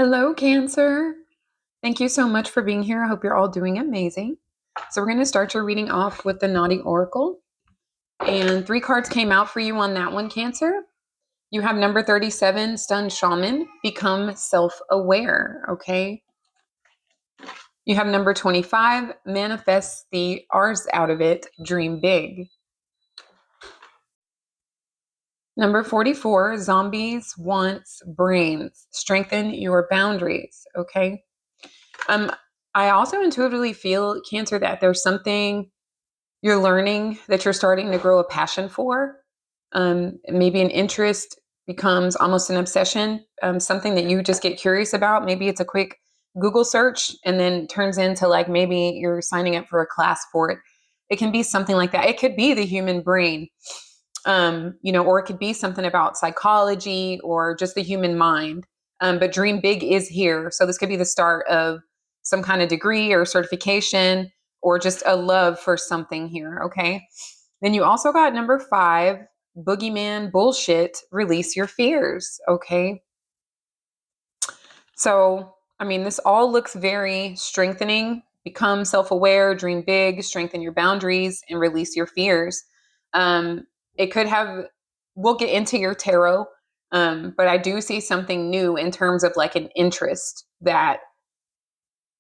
Hello, Cancer. Thank you so much for being here. I hope you're all doing amazing. So, we're going to start your reading off with the Naughty Oracle. And three cards came out for you on that one, Cancer. You have number 37, Stunned Shaman, become self aware. Okay. You have number 25, manifest the R's out of it, dream big. Number 44, zombies, wants, brains, strengthen your boundaries. Okay. Um, I also intuitively feel, Cancer, that there's something you're learning that you're starting to grow a passion for. Maybe an interest becomes almost an obsession, something that you just get curious about. Maybe it's a quick Google search and then turns into like maybe you're signing up for a class for it. It can be something like that. It could be the human brain, or it could be something about psychology or just the human mind. But Dream Big is here. So this could be the start of some kind of degree or certification or just a love for something here. Okay. Then you also got number 5, boogeyman bullshit, release your fears. Okay. So, I mean, this all looks very strengthening. Become self aware, dream big, strengthen your boundaries, and release your fears. It could have, we'll get into your tarot, but I do see something new in terms of like an interest that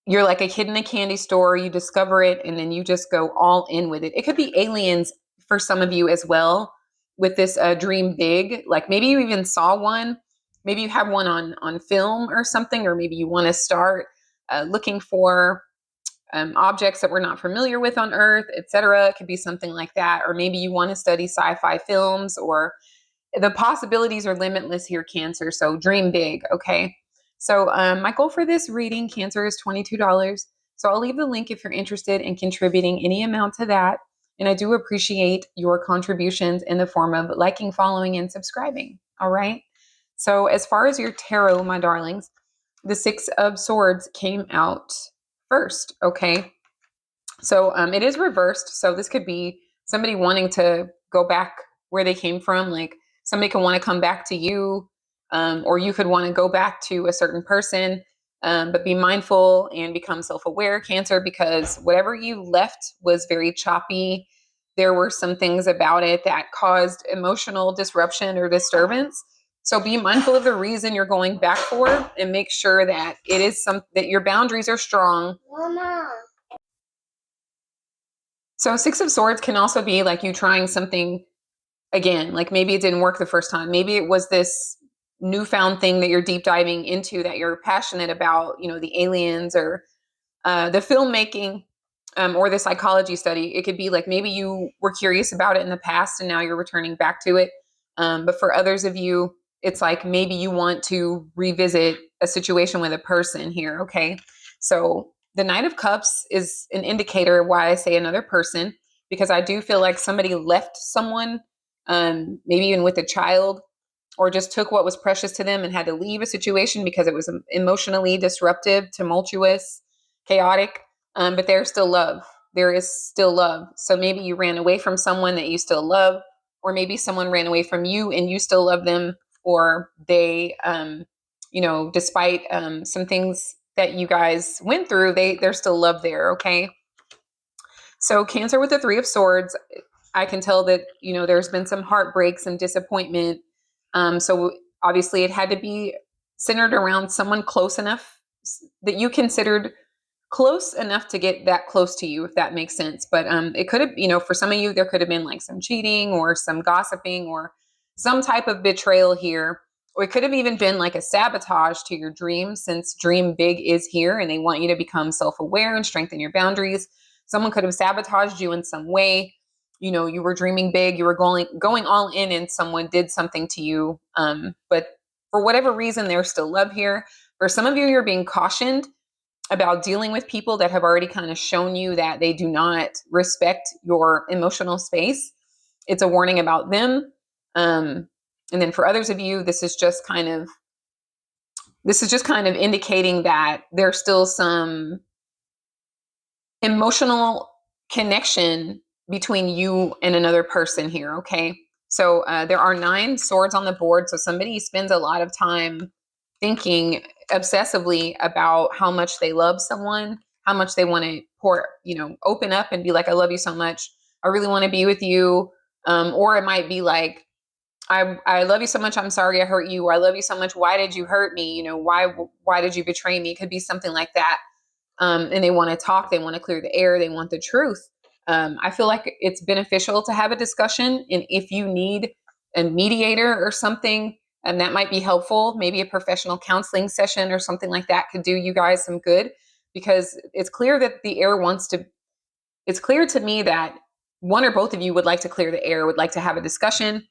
you're like a kid in a candy store, you discover it, and then you just go all in with it. It could be aliens for some of you as well with this dream big. Like maybe you even saw one, maybe you have one on film or something, or maybe you want to start looking for objects that we're not familiar with on Earth, etc. It could be something like that, or maybe you want to study sci-fi films, or the possibilities are limitless here, Cancer. So dream big, okay? So my goal for this reading, Cancer, is $22. So I'll leave the link if you're interested in contributing any amount to that. And I do appreciate your contributions in the form of liking, following, and subscribing. All right. So as far as your tarot, my darlings, the 6 of Swords came out first. Okay. So it is reversed. So this could be somebody wanting to go back where they came from. Like somebody can want to come back to you, or you could want to go back to a certain person. But be mindful and become self aware, Cancer, because whatever you left was very choppy. There were some things about it that caused emotional disruption or disturbance. So be mindful of the reason you're going back for, and make sure that it is that your boundaries are strong. Mama. So 6 of Swords can also be like you trying something again. Like maybe it didn't work the first time. Maybe it was this newfound thing that you're deep diving into that you're passionate about, the aliens or the filmmaking, or the psychology study. It could be like maybe you were curious about it in the past and now you're returning back to it. But for others of you, it's like maybe you want to revisit a situation with a person here. Okay. So the Knight of Cups is an indicator why I say another person, because I do feel like somebody left someone, maybe even with a child, or just took what was precious to them and had to leave a situation because it was emotionally disruptive, tumultuous, chaotic. But there's still love. There is still love. So maybe you ran away from someone that you still love, or maybe someone ran away from you and you still love them, or they, despite some things that you guys went through, there's still love there. Okay. So Cancer with the 3 of Swords, I can tell that, there's been some heartbreak, some disappointment. So obviously it had to be centered around someone close enough that you considered close enough to get that close to you, if that makes sense. But it could have, for some of you, there could have been like some cheating or some gossiping or some type of betrayal here. Or it could have even been like a sabotage to your dreams, since Dream Big is here and they want you to become self aware and strengthen your boundaries. Someone could have sabotaged you in some way. You were dreaming big, you were going all in, and someone did something to you. But for whatever reason, there's still love here. For some of you, you're being cautioned about dealing with people that have already kind of shown you that they do not respect your emotional space. It's a warning about them. And then for others of you, this is just kind of indicating that there's still some emotional connection between you and another person here. Okay. So there are 9 swords on the board. So somebody spends a lot of time thinking obsessively about how much they love someone, how much they want to pour, open up and be like, I love you so much. I really want to be with you. Or it might be like, I love you so much. I'm sorry I hurt you. Or I love you so much. Why did you hurt me? Why did you betray me? It could be something like that. And they want to talk. They want to clear the air. They want the truth. I feel like it's beneficial to have a discussion. And if you need a mediator or something, and that might be helpful, maybe a professional counseling session or something like that could do you guys some good, because it's clear that the air it's clear to me that one or both of you would like to clear the air, would like to have a discussion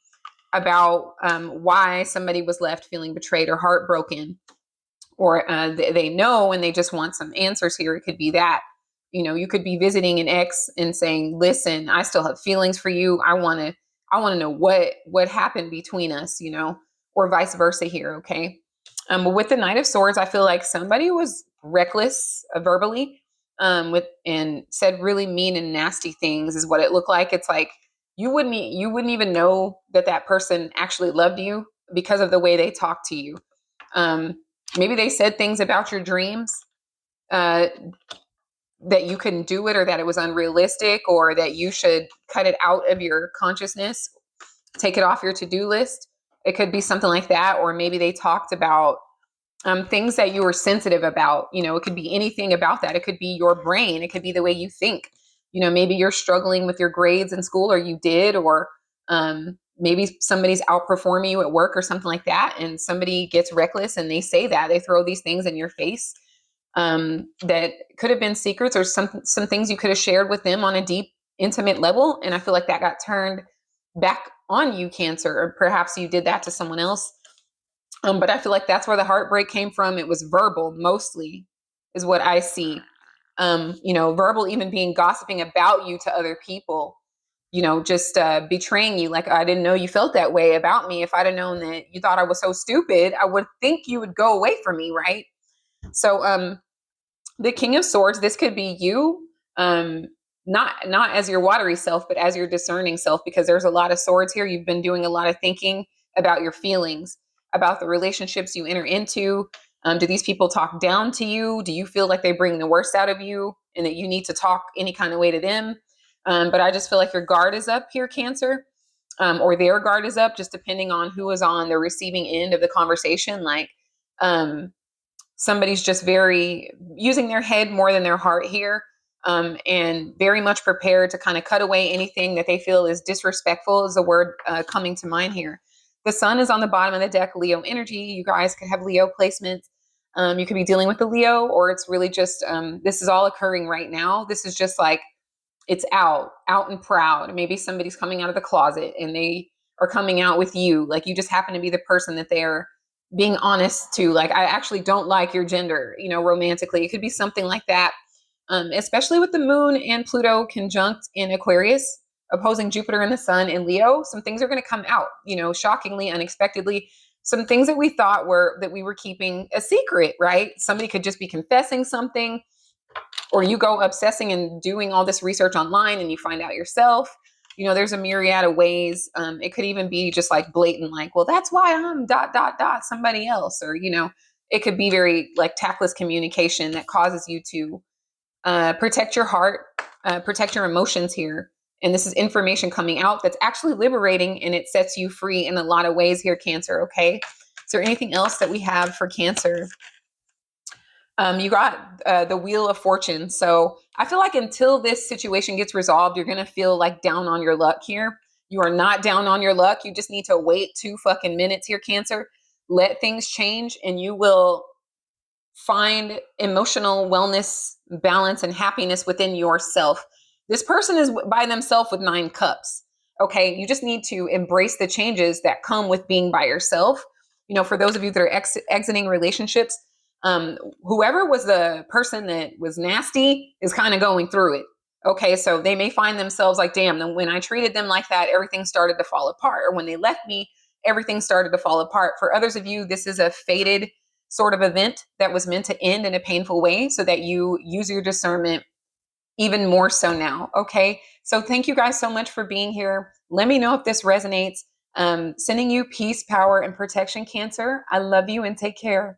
about why somebody was left feeling betrayed or heartbroken, or they know and they just want some answers here. It could be that, you could be visiting an ex and saying, listen, I still have feelings for you. I want to know what happened between us, or vice versa here. Okay. But with the Knight of Swords, I feel like somebody was reckless verbally, and said really mean and nasty things is what it looked like. It's like you wouldn't even know that person actually loved you because of the way they talked to you. Maybe they said things about your dreams, that you couldn't do it, or that it was unrealistic, or that you should cut it out of your consciousness, take it off your to-do list. It could be something like that. Or maybe they talked about things that you were sensitive about. It could be anything about that. It could be your brain. It could be the way you think. Maybe you're struggling with your grades in school, or you did, or maybe somebody's outperforming you at work or something like that. And somebody gets reckless and they say that, they throw these things in your face, that could have been secrets, or some things you could have shared with them on a deep, intimate level. And I feel like that got turned back on you, Cancer, or perhaps you did that to someone else. But I feel like that's where the heartbreak came from. It was verbal mostly, is what I see. Verbal, even being gossiping about you to other people, just betraying you. Like, I didn't know you felt that way about me. If I'd have known that you thought I was so stupid, I would think you would go away from me, right? So the King of Swords, this could be you, not as your watery self, but as your discerning self, because there's a lot of swords here. You've been doing a lot of thinking about your feelings, about the relationships you enter into. Do these people talk down to you? Do you feel like they bring the worst out of you and that you need to talk any kind of way to them? But I just feel like your guard is up here, Cancer, or their guard is up, just depending on who is on the receiving end of the conversation. Like, somebody's just very using their head more than their heart here, and very much prepared to kind of cut away anything that they feel is disrespectful, is a word coming to mind here. The Sun is on the bottom of the deck, Leo energy. You guys could have Leo placements. You could be dealing with the Leo, or it's really just, this is all occurring right now. This is just like, it's out and proud. Maybe somebody's coming out of the closet and they are coming out with you. Like, you just happen to be the person that they're being honest to. Like, I actually don't like your gender, romantically. It could be something like that. Especially with the Moon and Pluto conjunct in Aquarius, opposing Jupiter and the Sun in Leo. Some things are going to come out, shockingly, unexpectedly. Some things that we thought that we were keeping a secret, right? Somebody could just be confessing something, or you go obsessing and doing all this research online and you find out yourself. There's a myriad of ways. It could even be just like blatant, like, well, that's why I'm ... somebody else. Or, it could be very like tactless communication that causes you to protect your heart, protect your emotions here. And this is information coming out that's actually liberating, and it sets you free in a lot of ways here, Cancer. Okay. Is there anything else that we have for Cancer? You got the Wheel of Fortune. So I feel like until this situation gets resolved, you're going to feel like down on your luck here. You are not down on your luck. You just need to wait 2 fucking minutes here, Cancer. Let things change and you will find emotional wellness, balance, and happiness within yourself. This person is by themselves with 9 cups. Okay. You just need to embrace the changes that come with being by yourself. For those of you that are exiting relationships, whoever was the person that was nasty is kind of going through it. Okay. So they may find themselves like, damn, then when I treated them like that, everything started to fall apart. Or when they left me, everything started to fall apart. For others of you, this is a fated sort of event that was meant to end in a painful way, so that you use your discernment even more so now. Okay. So thank you guys so much for being here. Let me know if this resonates. Sending you peace, power, and protection, Cancer. I love you and take care.